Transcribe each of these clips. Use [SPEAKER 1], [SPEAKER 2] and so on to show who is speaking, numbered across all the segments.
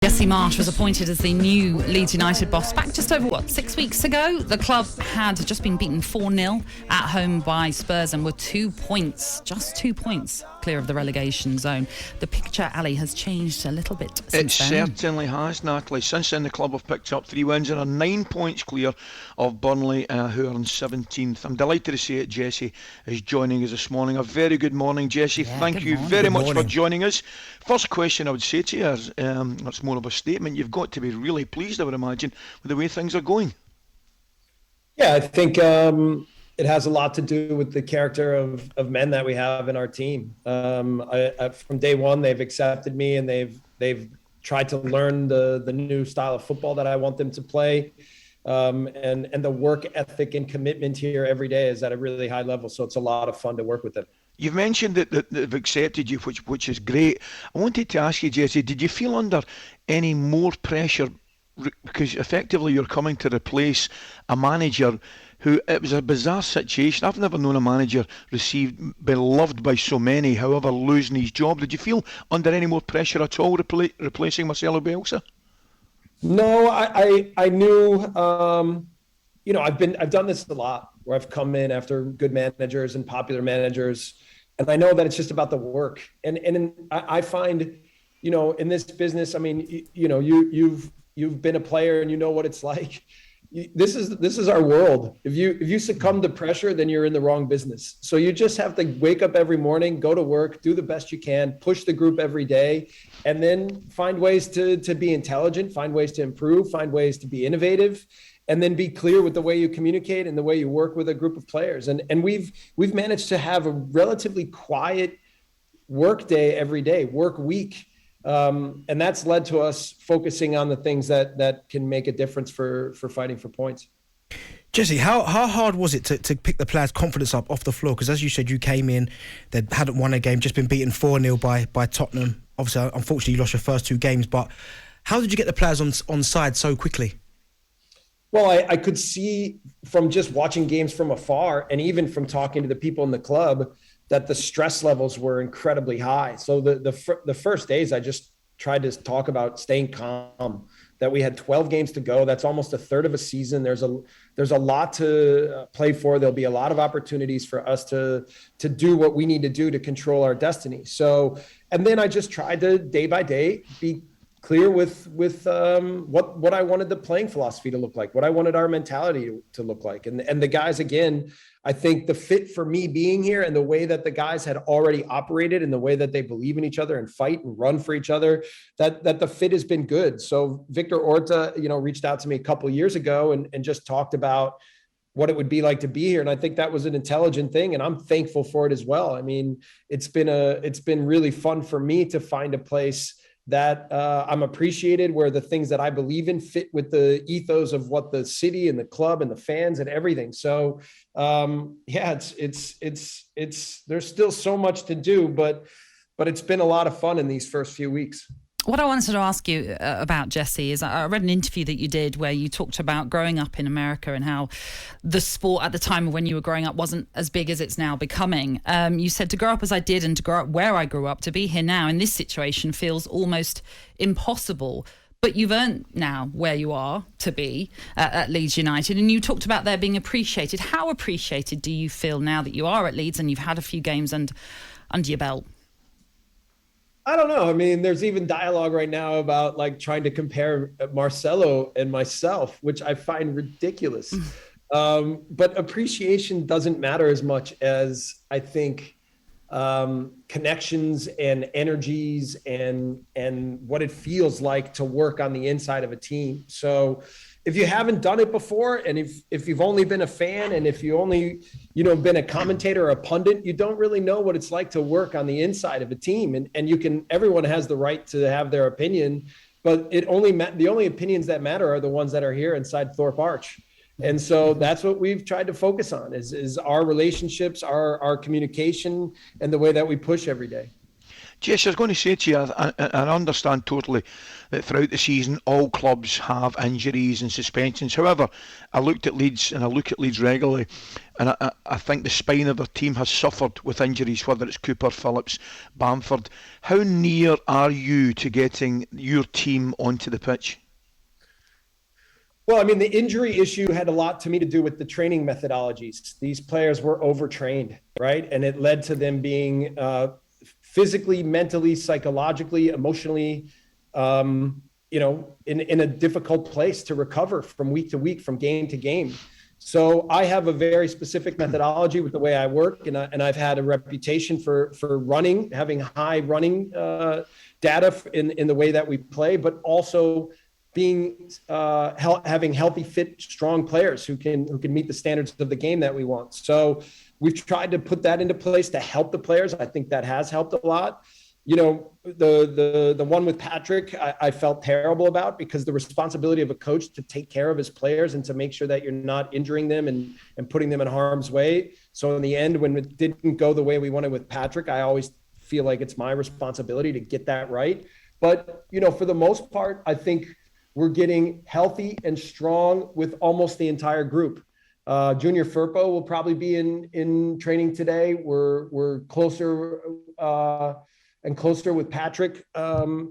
[SPEAKER 1] Jesse Marsch was appointed as the new Leeds United boss back just over, 6 weeks ago? The club had just been beaten 4-0 at home by Spurs and were 2 points, just 2 points, clear of the relegation zone. The picture, Ali, has changed a little bit since then.
[SPEAKER 2] It certainly has, Natalie. Since then, the club have picked up 3 wins and are 9 points clear of Burnley, who are in 17th. I'm delighted to say it. Jesse is joining us this morning. A very good morning, Jesse. Thank you very much for joining us. First question I would say to you is, it's more of a statement. You've got to be really pleased, I would imagine, with the way things are going.
[SPEAKER 3] Yeah, I think it has a lot to do with the character of men that we have in our team. From day one, they've accepted me and they've tried to learn the new style of football that I want them to play. And the work ethic and commitment here every day is at a really high level. So it's a lot of fun to work with them.
[SPEAKER 2] You've mentioned that they've accepted you, which is great. I wanted to ask you, Jesse, did you feel under any more pressure? Because effectively you're coming to replace a manager who, it was a bizarre situation. I've never known a manager be loved by so many, however, losing his job. Did you feel under any more pressure at all replacing Marcelo Bielsa?
[SPEAKER 3] No, I knew, I've done this a lot where I've come in after good managers and popular managers, and I know that it's just about the work. And I find, in this business, I mean, you've been a player and you know what it's like. This is our world. If you succumb to pressure, then you're in the wrong business. So you just have to wake up every morning, go to work, do the best you can, push the group every day, and then find ways to be intelligent, find ways to improve, find ways to be innovative, and then be clear with the way you communicate and the way you work with a group of players. And we've managed to have a relatively quiet work day every day, work week. And that's led to us focusing on the things that can make a difference for fighting for points.
[SPEAKER 4] Jesse, how hard was it to pick the players' confidence up off the floor? Because as you said, you came in, they hadn't won a game, just been beaten 4-0 by Tottenham. Obviously, unfortunately, you lost your first 2 games. But how did you get the players on side so quickly?
[SPEAKER 3] Well, I could see from just watching games from afar and even from talking to the people in the club that the stress levels were incredibly high. So the first days, I just tried to talk about staying calm, that we had 12 games to go. That's almost a third of a season. There's a lot to play for. There'll be a lot of opportunities for us to do what we need to do to control our destiny. So, and then I just tried to day by day be clear with what I wanted the playing philosophy to look like, what I wanted our mentality to look like. And the guys, again, I think the fit for me being here and the way that the guys had already operated and the way that they believe in each other and fight and run for each other, that the fit has been good. So Victor Orta, reached out to me a couple of years ago and just talked about what it would be like to be here. And I think that was an intelligent thing. And I'm thankful for it as well. I mean, it's been really fun for me to find a place that I'm appreciated, where the things that I believe in fit with the ethos of what the city and the club and the fans and everything. So it's there's still so much to do, but it's been a lot of fun in these first few weeks.
[SPEAKER 1] What I wanted to ask you about, Jesse, is I read an interview that you did where you talked about growing up in America and how the sport at the time of when you were growing up wasn't as big as it's now becoming. You said to grow up as I did and to grow up where I grew up, to be here now in this situation feels almost impossible. But you've earned now where you are to be at Leeds United, and you talked about there being appreciated. How appreciated do you feel now that you are at Leeds and you've had a few games under your belt?
[SPEAKER 3] I don't know. I mean, there's even dialogue right now about trying to compare Marcelo and myself, which I find ridiculous. But appreciation doesn't matter as much as I think connections and energies and what it feels like to work on the inside of a team. So if you haven't done it before, and if you've only been a fan, and if you only, been a commentator or a pundit, you don't really know what it's like to work on the inside of a team. And everyone has the right to have their opinion, but the only opinions that matter are the ones that are here inside Thorpe Arch. And so that's what we've tried to focus on is our relationships, our communication, and the way that we push every day.
[SPEAKER 2] Jess, I was going to say to you, I understand totally that throughout the season all clubs have injuries and suspensions. However, I looked at Leeds and I look at Leeds regularly, and I think the spine of their team has suffered with injuries, whether it's Cooper, Phillips, Bamford. How near are you to getting your team onto the pitch?
[SPEAKER 3] Well, I mean, the injury issue had a lot to me to do with the training methodologies. These players were overtrained, right? And it led to them being physically, mentally, psychologically, emotionally, in a difficult place to recover from week to week, from game to game. So I have a very specific methodology with the way I work, and I've had a reputation for running, having high running data in the way that we play, but also being having healthy, fit, strong players who can meet the standards of the game that we want. So we've tried to put that into place to help the players. I think that has helped a lot. The one with Patrick, I felt terrible about, because the responsibility of a coach to take care of his players and to make sure that you're not injuring them and putting them in harm's way. So in the end, when it didn't go the way we wanted with Patrick, I always feel like it's my responsibility to get that right. But, for the most part, I think we're getting healthy and strong with almost the entire group. Junior Firpo will probably be in training today. We're closer and closer with Patrick. The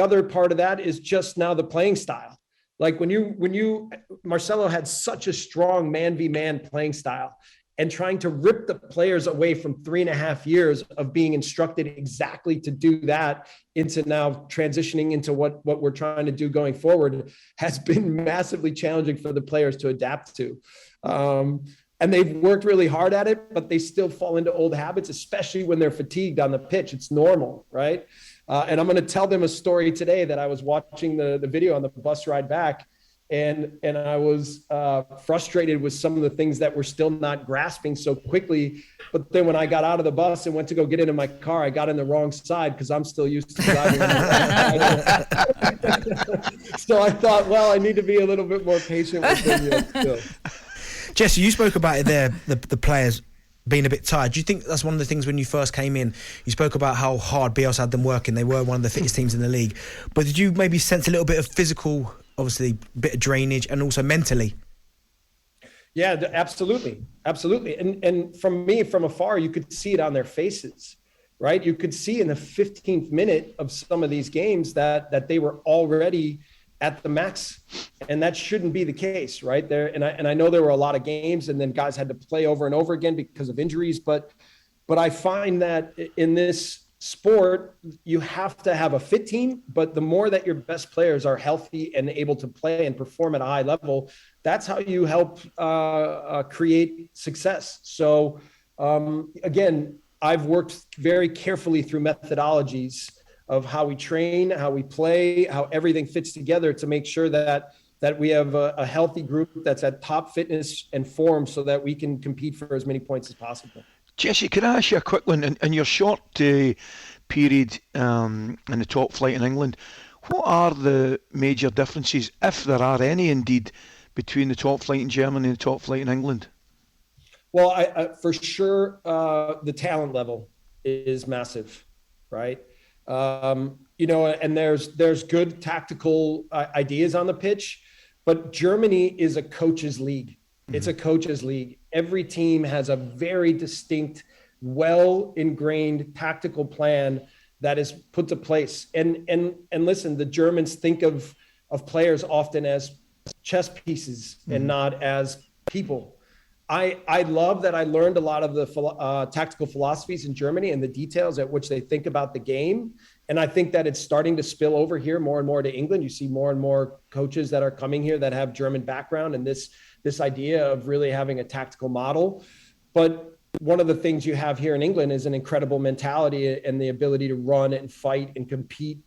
[SPEAKER 3] other part of that is just now the playing style. Like when Marcelo had such a strong man v man playing style, and trying to rip the players away from 3.5 years of being instructed exactly to do that into now transitioning into what we're trying to do going forward has been massively challenging for the players to adapt to. And they've worked really hard at it, but they still fall into old habits, especially when they're fatigued on the pitch. It's normal, right? And I'm going to tell them a story today that I was watching the video on the bus ride back. And I was frustrated with some of the things that we're still not grasping so quickly. But then when I got out of the bus and went to go get into my car, I got in the wrong side because I'm still used to driving. So I thought, well, I need to be a little bit more patient with them still.
[SPEAKER 4] Jesse, you spoke about it there, the players being a bit tired. Do you think that's one of the things when you first came in? You spoke about how hard Bielsa had them working. They were one of the fittest teams in the league. But did you maybe sense a little bit of physical, obviously, bit of drainage, and also mentally?
[SPEAKER 3] Yeah, absolutely. Absolutely. And from afar, you could see it on their faces, right? You could see in the 15th minute of some of these games that they were already at the max, and that shouldn't be the case, right? And I know there were a lot of games, and then guys had to play over and over again because of injuries, but I find that in this sport, you have to have a fit team, but the more that your best players are healthy and able to play and perform at a high level, that's how you help create success. So again, I've worked very carefully through methodologies of how we train, how we play, how everything fits together to make sure that we have a healthy group that's at top fitness and form so that we can compete for as many points as possible.
[SPEAKER 2] Jesse, could I ask you a quick one? In your short period in the top flight in England, what are the major differences, if there are any indeed, between the top flight in Germany and the top flight in England?
[SPEAKER 3] Well, I for sure, the talent level is massive, right? And there's good tactical ideas on the pitch, but Germany is a coach's league. It's a coach's league. Every team has a very distinct, well-ingrained tactical plan that is put to place. And listen, the Germans think of players often as chess pieces and not as people. I love that I learned a lot of the tactical philosophies in Germany and the details at which they think about the game. And I think that it's starting to spill over here more and more to England. You see more and more coaches that are coming here that have German background and this idea of really having a tactical model. But one of the things you have here in England is an incredible mentality and the ability to run and fight and compete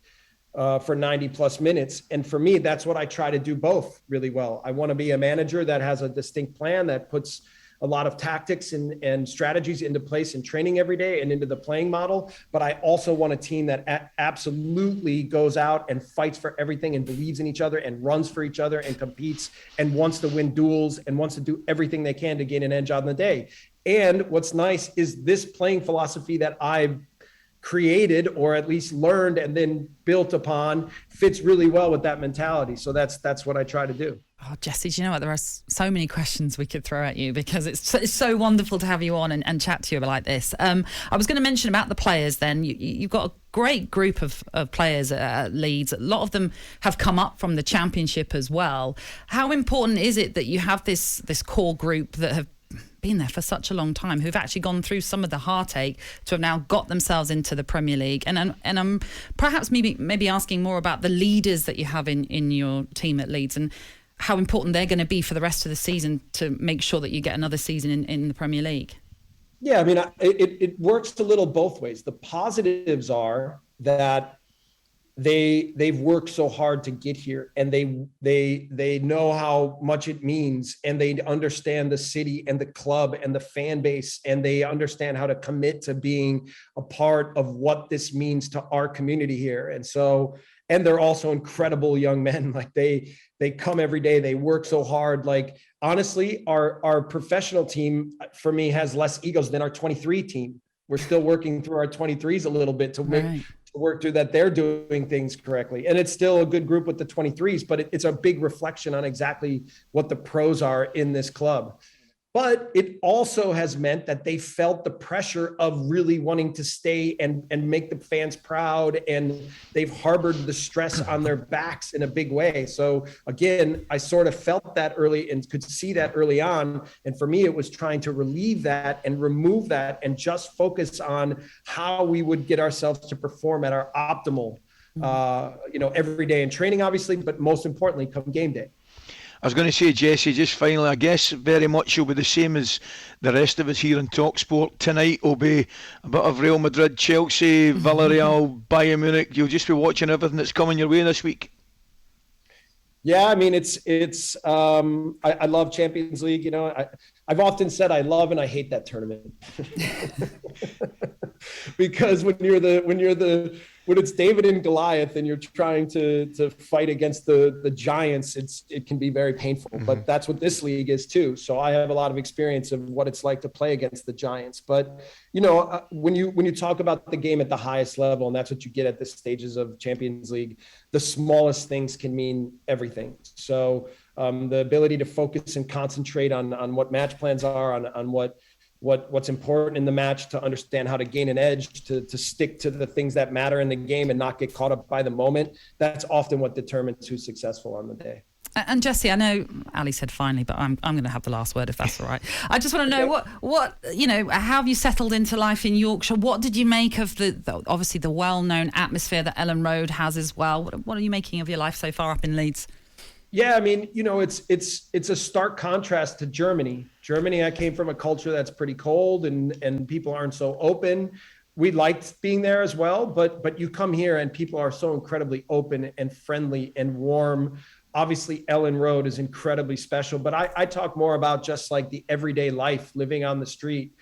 [SPEAKER 3] for 90 plus minutes. And for me, that's what I try to do both really well. I want to be a manager that has a distinct plan that puts a lot of tactics and strategies into place in training every day and into the playing model. But I also want a team that absolutely goes out and fights for everything and believes in each other and runs for each other and competes and wants to win duels and wants to do everything they can to gain an edge on the day. And what's nice is this playing philosophy that I've created, or at least learned and then built upon, fits really well with that mentality. So that's what I try to do.
[SPEAKER 1] Oh, Jesse, do you know what? There are so many questions we could throw at you, because it's so wonderful to have you on and chat to you like this. I was going to mention about the players then. You've got a great group of players at Leeds. A lot of them have come up from the Championship as well. How important is it that you have this core group that have been there for such a long time, who've actually gone through some of the heartache to have now got themselves into the Premier League? And I'm perhaps maybe asking more about the leaders that you have in your team at Leeds, and how important they're going to be for the rest of the season to make sure that you get another season in the Premier League.
[SPEAKER 3] Yeah, I mean, it works a little both ways. The positives are that they've worked so hard to get here, and they know how much it means, and they understand the city and the club and the fan base, and they understand how to commit to being a part of what this means to our community here. And they're also incredible young men. Like they come every day, they work so hard. Like, honestly, our professional team for me has less egos than our 23 team. We're still working through our 23s a little bit to work through that they're doing things correctly. And it's still a good group with the 23s, but it's a big reflection on exactly what the pros are in this club. But it also has meant that they felt the pressure of really wanting to stay and make the fans proud, and they've harbored the stress on their backs in a big way. So again, I sort of felt that early and could see that early on. And for me, it was trying to relieve that and remove that and just focus on how we would get ourselves to perform at our optimal, every day in training, obviously, but most importantly, come game day.
[SPEAKER 2] I was going to say, Jesse, just finally, I guess very much you'll be the same as the rest of us here in talkSPORT. Tonight will be a bit of Real Madrid, Chelsea, Villarreal, Bayern Munich. You'll just be watching everything that's coming your way this week.
[SPEAKER 3] Yeah, I mean, I love Champions League. You know, I've often said I love and I hate that tournament because when it's David and Goliath and you're trying to fight against the giants, it can be very painful. Mm-hmm. But that's what this league is too. So I have a lot of experience of what it's like to play against the giants. But when you talk about the game at the highest level, and that's what you get at the stages of Champions League, the smallest things can mean everything. So the ability to focus and concentrate on what match plans are, on what's important in the match, to understand how to gain an edge, to stick to the things that matter in the game and not get caught up by the moment. That's often what determines who's successful on the day.
[SPEAKER 1] And Jesse, I know Ali said finally, but I'm going to have the last word if that's all right. I just want to know what how have you settled into life in Yorkshire? What did you make of the obviously the well-known atmosphere that Elland Road has as well? What are you making of your life so far up in Leeds?
[SPEAKER 3] Yeah, I mean, it's a stark contrast to Germany. Germany, I came from a culture that's pretty cold and people aren't so open. We liked being there as well, but you come here and people are so incredibly open and friendly and warm. Obviously, Elland Road is incredibly special, but I talk more about just like the everyday life, living on the street.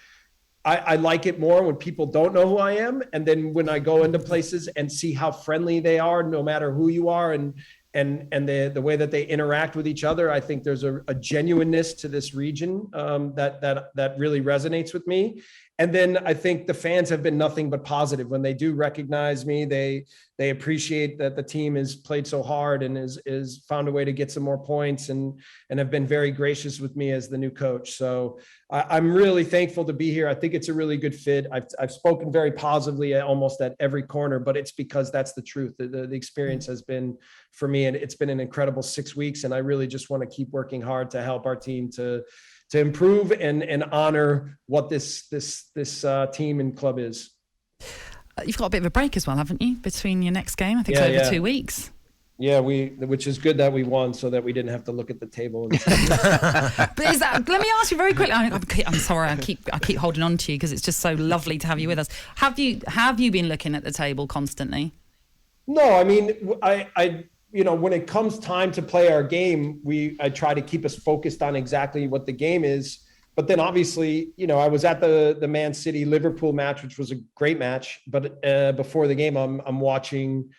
[SPEAKER 3] I like it more when people don't know who I am. And then when I go into places and see how friendly they are, no matter who you are, and the way that they interact with each other, I think there's a genuineness to this region that really resonates with me. And then I think the fans have been nothing but positive. When they do recognize me, they appreciate that the team has played so hard and is found a way to get some more points and have been very gracious with me as the new coach. So I'm really thankful to be here. I think it's a really good fit. I've spoken very positively almost at every corner, but it's because that's the truth. The experience has been, for me, and it's been an incredible 6 weeks. And I really just want to keep working hard to help our team to improve and honor what this team and club is.
[SPEAKER 1] You've got a bit of a break as well, haven't you, between your next game? I think it's over 2 weeks.
[SPEAKER 3] Yeah, which is good that we won, so that we didn't have to look at the table.
[SPEAKER 1] But let me ask you very quickly. I'm sorry, I keep holding on to you because it's just so lovely to have you with us. Have you been looking at the table constantly?
[SPEAKER 3] No, I mean, I when it comes time to play our game, I try to keep us focused on exactly what the game is. But then obviously, I was at the Man City Liverpool match, which was a great match. But before the game, I'm watching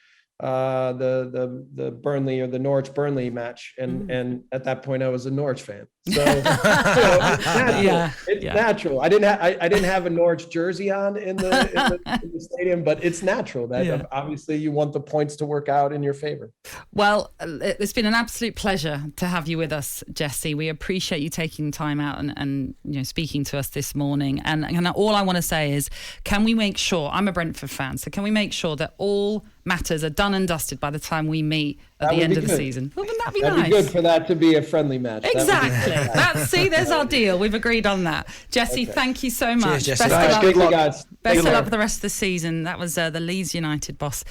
[SPEAKER 3] the Burnley or the Norwich Burnley match, and at that point I was a Norwich fan. So it's natural.
[SPEAKER 1] Yeah,
[SPEAKER 3] It's
[SPEAKER 1] yeah.
[SPEAKER 3] natural. I didn't have a Norwich jersey on in the stadium, but it's natural that obviously you want the points to work out in your favor.
[SPEAKER 1] Well, it's been an absolute pleasure to have you with us, Jesse. We appreciate you taking time out and speaking to us this morning. And all I want to say is, can we make sure, I'm a Brentford fan, so can we make sure that all matters are done and dusted by the time we meet at the end of the season? Wouldn't that be nice?
[SPEAKER 3] That'd be good for that to be a friendly match.
[SPEAKER 1] Exactly. See, there's our deal. We've agreed on that. Jesse, thank you so much.
[SPEAKER 4] Cheers, Jesse.
[SPEAKER 1] Best of luck.
[SPEAKER 3] Good luck, guys.
[SPEAKER 1] Best of luck for the rest of the season. That was the Leeds United boss,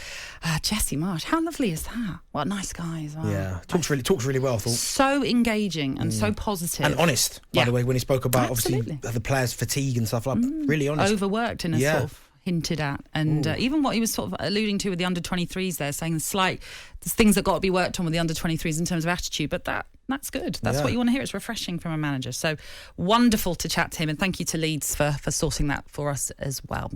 [SPEAKER 1] Jesse Marsch. How lovely is that? What a nice guy as well.
[SPEAKER 4] Yeah, talks really well, I thought.
[SPEAKER 1] So engaging and so positive.
[SPEAKER 4] And honest, by the way, when he spoke about obviously the players' fatigue and stuff, like really honest.
[SPEAKER 1] Overworked in a sort of hinted at, and even what he was sort of alluding to with the under-23s there, saying there's things that got to be worked on with the under-23s in terms of attitude, but that's good. That's what you want to hear. It's refreshing from a manager. So wonderful to chat to him, and thank you to Leeds for sorting that for us as well.